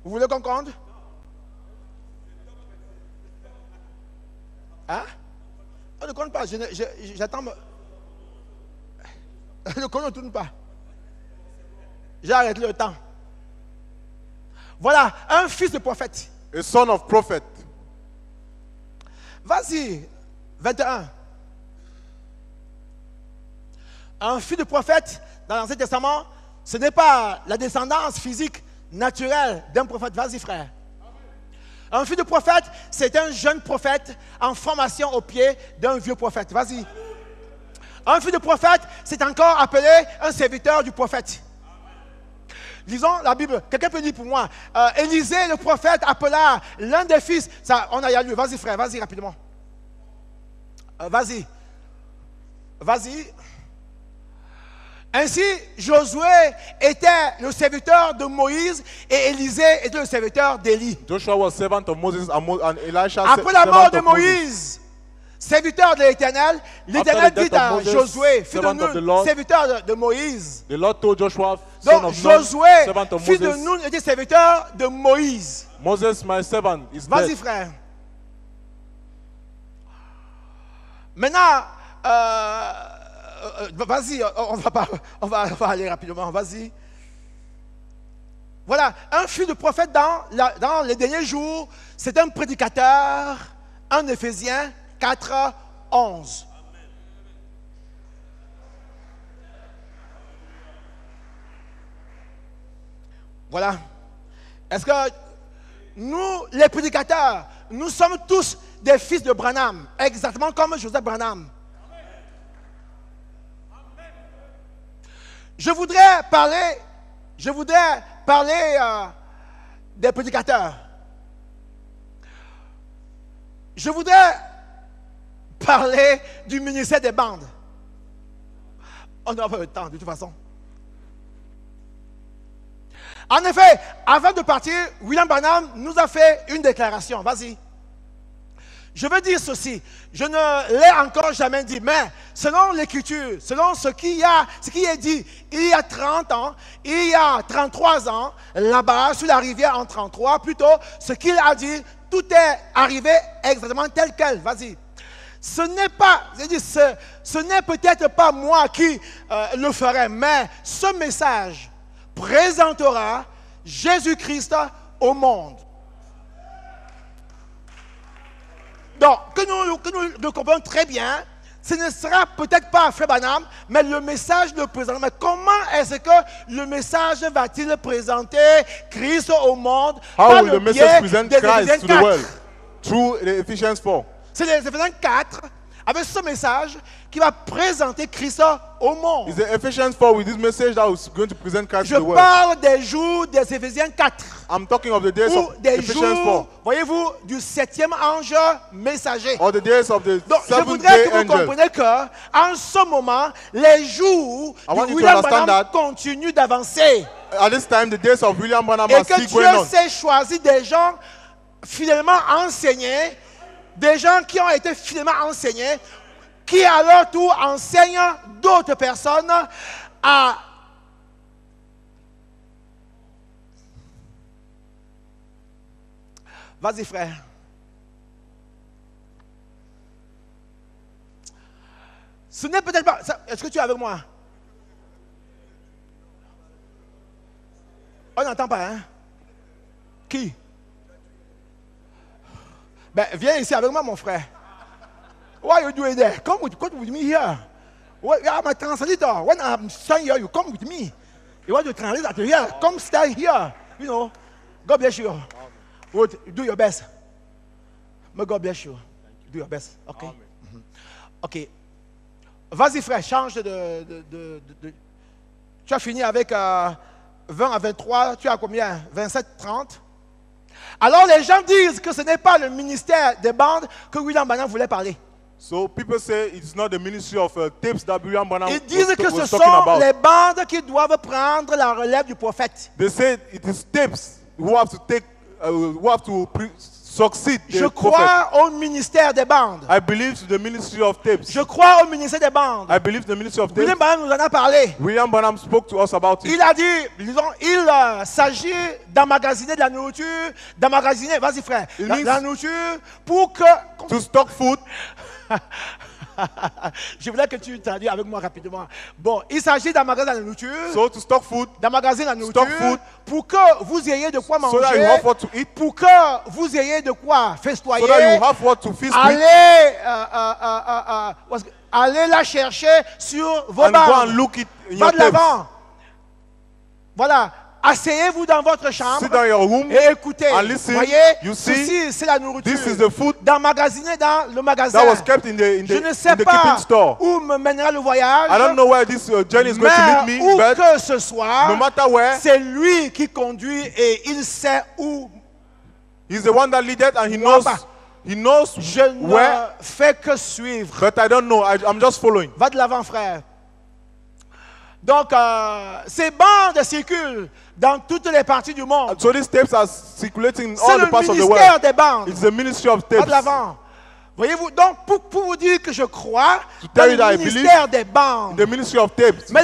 Vous voulez qu'on compte? Hein? On ne compte pas, j'attends. Le chrono ne tourne pas. J'ai arrêté le temps. Voilà, un fils de prophète. A son of prophet. Vas-y, 21. Un fils de prophète, dans l'Ancien Testament, ce n'est pas la descendance physique naturelle d'un prophète. Vas-y, frère. Un fils de prophète, c'est un jeune prophète en formation au pied d'un vieux prophète. Vas-y. Un fils de prophète, c'est encore appelé un serviteur du prophète. Lisons la Bible. Quelqu'un peut dire pour moi, Élisée, le prophète, appela l'un des fils. Ça, on a y lu. Vas-y, frère, vas-y rapidement. Vas-y. Vas-y. Ainsi, Josué était le serviteur de Moïse et Élisée était le serviteur d'Élie. Joshua was servant of Moses and Elisha Après la servant mort de of Moses. Moïse, serviteur de l'Éternel, l'Éternel After the dit death of à Moses, Josué, fils de servant of the Nun, Lord, serviteur de Moïse. The Lord told Joshua, son Donc of Nun, Josué, servant of fils de Moses, Nun, était serviteur de Moïse. Moses, my servant, is Vas-y, dead. frère. Maintenant, vas-y, on va aller rapidement, vas-y. Voilà, un fils de prophète dans les derniers jours, c'est un prédicateur, un Éphésiens 4, 11. Voilà. Est-ce que nous, les prédicateurs, nous sommes tous des fils de Branham, exactement comme Joseph Branham? Je voudrais parler des prédicateurs. Je voudrais parler du ministère des bandes. On n'a pas le temps, de toute façon. En effet, avant de partir, William Branham nous a fait une déclaration. Vas-y. Je veux dire ceci, je ne l'ai encore jamais dit, mais selon l'Écriture, selon ce qui est dit il y a 30 ans, il y a 33 ans, là-bas, sur la rivière en 33, plutôt, ce qu'il a dit, tout est arrivé exactement tel quel. Vas-y. Ce n'est pas, ce n'est peut-être pas moi qui le ferai, mais ce message présentera Jésus-Christ au monde. Donc, que nous le comprenons très bien, ce ne sera peut-être pas Frère Branham, mais le message le présente. Mais comment est-ce que le message va-t-il présenter Christ au monde? How will the message present Christ to the world? Through the Ephesians 4. C'est les Éphésiens 4, avec ce message, qui va présenter Christ au monde. It's the Ephesians 4 with this message that was going to present Christ Je to the world. parle des jours des Éphésiens 4. I'm talking of the days Ou of des Ephesians 4. jours, voyez-vous, du 7e ange messager. Or the days of the Donc, je seventh voudrais day que vous angel. compreniez qu'en ce moment, les jours I want de you to William understand Branham that. continuent d'avancer. At this time, the days of William Branham Et are que still Dieu going on. s'est choisi des gens fidèlement enseignés, des gens qui ont été fidèlement enseignés, qui à leur tour enseignent d'autres personnes à... Vas-y frère. Ce n'est peut-être pas... Est-ce que tu es avec moi? On n'entend pas, hein? Qui? Ben, viens ici avec moi, mon frère. What are you doing there? Come with me here. You are my translator. When I'm standing here, you come with me. You want to translate here? Come stand here. You know. God bless you. Do your best. May God bless you. Do your best. Okay? Ok. Vas-y, frère, change de... Tu as fini avec 20 à 23. Tu as combien? 27, 30. Alors les gens disent que ce n'est pas le ministère des bandes que William Branham voulait parler. So people say it's not the ministry of tapes that William Branham Ils disent que ce was talking sont about. les bandes qui doivent prendre la relève du prophète. They say it is tapes who have to take, who have to succeed the Je prophet. crois au ministère des bandes. I believe to the ministry of tapes. Je crois au ministère des bandes. I believe the ministry of tapes. William Branham nous en a parlé. William Branham spoke to us about it. Il a dit, disons, il s'agit d'emmagasiner de la nourriture, d'emmagasiner, vas-y frère, It la means- nourriture pour que... To stock food. Je voulais que tu traduises avec moi rapidement. Bon, il s'agit d'emmagasiner la nourriture, So to stock food, d'emmagasiner la nourriture stock food, pour que vous ayez de quoi so that you have manger, what to eat, pour que vous ayez de quoi festoyer, so that you have what to feast with, allez la chercher sur vos and go and bandes. look it in Va your de tapes. l'avant. Voilà. Asseyez-vous dans votre chambre Sit down in your room et écoutez. and listen. Voyez, You see, ceci c'est la nourriture. this is the food d'emmagasiner dans le magasin. that was kept in the Je ne sais in the pas keeping store. où me mènera le voyage. I don't know where this journey is going to Mais lead me, où but que ce soit, no matter where, c'est lui qui conduit et il sait où. he's the one that leadeth and he Non, knows pas. he knows Je ne where, fais que suivre. but I don't know. I'm just following. Va de l'avant, frère. Donc, ces bandes circulent dans toutes les parties du monde. So these tapes are circulating in C'est all the le parts of the ministère world. des bandes. It's the ministry of Va tapes. de l'avant. Voyez-vous, donc pour vous dire que je crois dans tell you that le I believe ministère des bandes. The ministry of tapes. Mais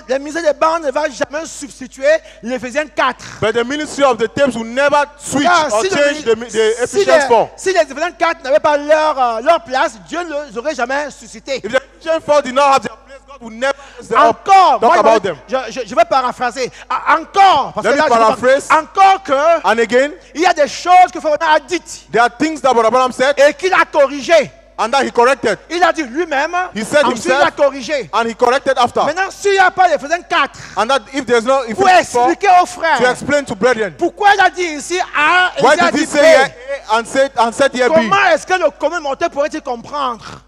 le ministère des bandes ne va jamais substituer l'Éphésiens 4. But the ministry of the tapes will never switch Car or si change the si Ephesians 4. si les Éphésiens 4 n'avaient pas leur place, Dieu ne les aurait jamais suscités. If the Ephesians 4 did not have their place, God would never raise them up. Encore, Talk moi, about them. je vais paraphraser. Encore, parce Let que me là, paraphrase. encore que And again, il y a des choses que Pharaon a dites there are things that Brother Branham said et qu'il a corrigées. and that he corrected. Il a dit lui-même, He said ensuite himself. il a corrigé. And he corrected after. Maintenant, s'il n'y a pas l'Éphésiens 4, And that if there's no pour Ephesians 4, expliquer aux to frères explain to brethren. pourquoi il a dit ici A et Why il a did he dit say B. here A and said here B? Comment est-ce que le commun mortel pourrait-il comprendre?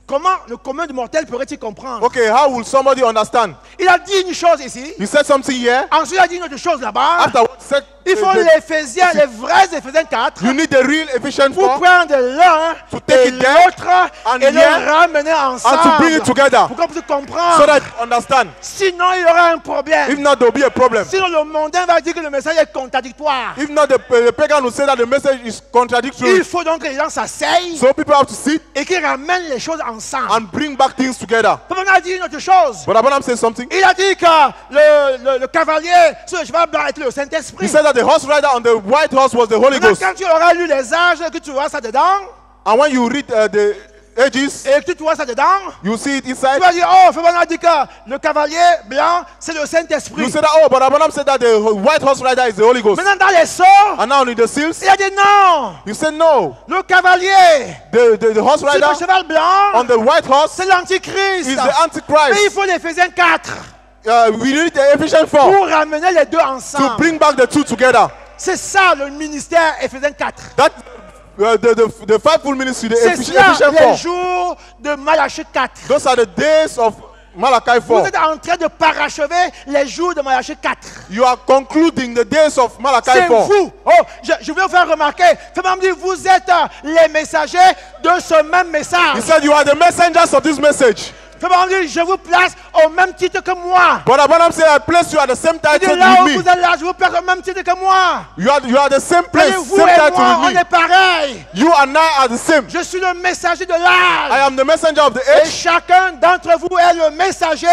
Comment le commun du mortel pourrait-il comprendre? Okay, how will somebody understand? Il a dit une chose ici, He said something here. ensuite il a dit une autre chose là-bas. Afterwards, Il faut l'Éphésiens, les vrais Éphésiens 4. You need the real Ephesians Pour 4 prendre l'un to take et it there l'autre and et le here ramener and to bring it ensemble. together Pour qu'on puisse so comprendre. that you understand. Sinon, il y aura un If problème. not, there will be a problem. Sinon, le mondain va dire que le message est contradictoire. If not, the pagan will say that the message is contradictory. Il faut donc que les gens s'asseyent So people have to sit et qu'ils ramènent les choses ensemble. and bring back things together. Papa a dit une autre chose. But Abraham said something. Il a dit que le cavalier sur le cheval blanc était le He Saint-Esprit. said that the horse rider on the white horse was the Holy Maintenant, Ghost. quand tu auras lu les âges, que tu vois ça dedans, And when you read the ages, et que tu vois ça dedans, you see it tu inside. vas dire, oh, Fabana a dit que le cavalier blanc, c'est le You Saint-Esprit. say that, oh, but Abraham said that the white horse rider is the Holy Ghost. Maintenant, dans les sceaux, And now in the seals, il a dit non, you say no. le cavalier The horse sur rider le cheval blanc, on the white horse c'est l'Antichrist. is the Mais il Antichrist. faut l'Éphésiens 4 We need the Ephesians 4 pour ramener les deux to ensemble. bring back the two together. C'est ça le ministère Éphésiens 4. That the fivefold ministry, the C'est Ephesians cela les 4. jours de Malachie 4. Those are the days of Malachi Vous 4. êtes en train de parachever les jours de Malachie 4. You are concluding the days of Malachi C'est 4. vous. Oh, je vais vous faire remarquer. Fais-moi me dire, vous êtes les messagers de ce même He message. said you are the messengers of this message. Fais-moi me dire, je vous place au même titre que moi. But Abraham said, I place you at the same Il title dit, là où with vous me. êtes là, je vous place au même titre que moi. You are the same place, Et same vous et title moi, on with me. est pareil. You and I are the same. Je suis le messager de I l'âge. am the messenger of the Et age, chacun d'entre vous est le messager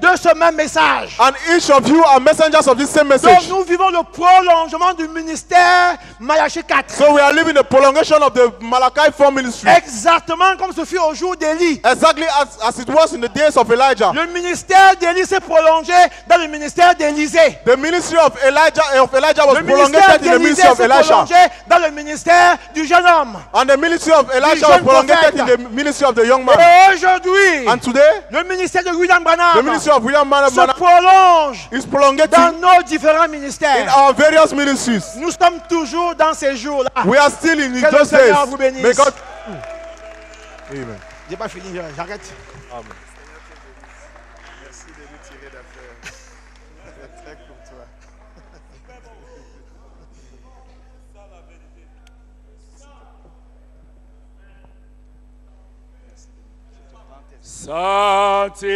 de ce même message. and each of you are messengers of this same Donc message. nous vivons le prolongement du ministère Malachie 4. So we are living the prolongation of the Malachi 4 ministry. Exactement comme ce fut au jour d'Élie. Exactly as it was in the days of Elijah. Le ministère d'Élie s'est prolongé dans le ministère d'Élisée. The ministry of Elijah was Le ministère prolongated in the d'Élisée ministry of s'est Elisha. prolongé dans le ministère du jeune homme. And the ministry of Elisha jeune was prolongated in prophète. the ministry of the young man. Et aujourd'hui, And today, le ministère de William the Branham ministry of William Branham se prolonge is prolongated dans nos différents in ministères. our various ministries. Nous sommes toujours dans ces jours-là. We are still in Que le those days. Seigneur vous bénisse. May God. Amen. J'ai pas fini, j'arrête. Amen. Merci de nous tirer d'affaire. C'est très courtois.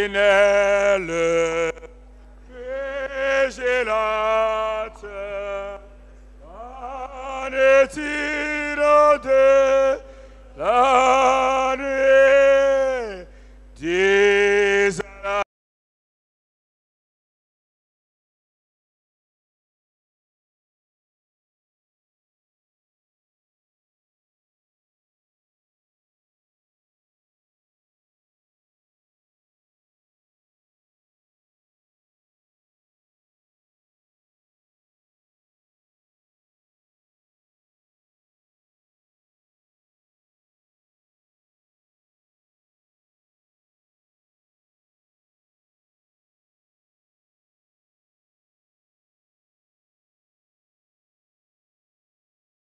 Sentinelle vigilante, en est-il de la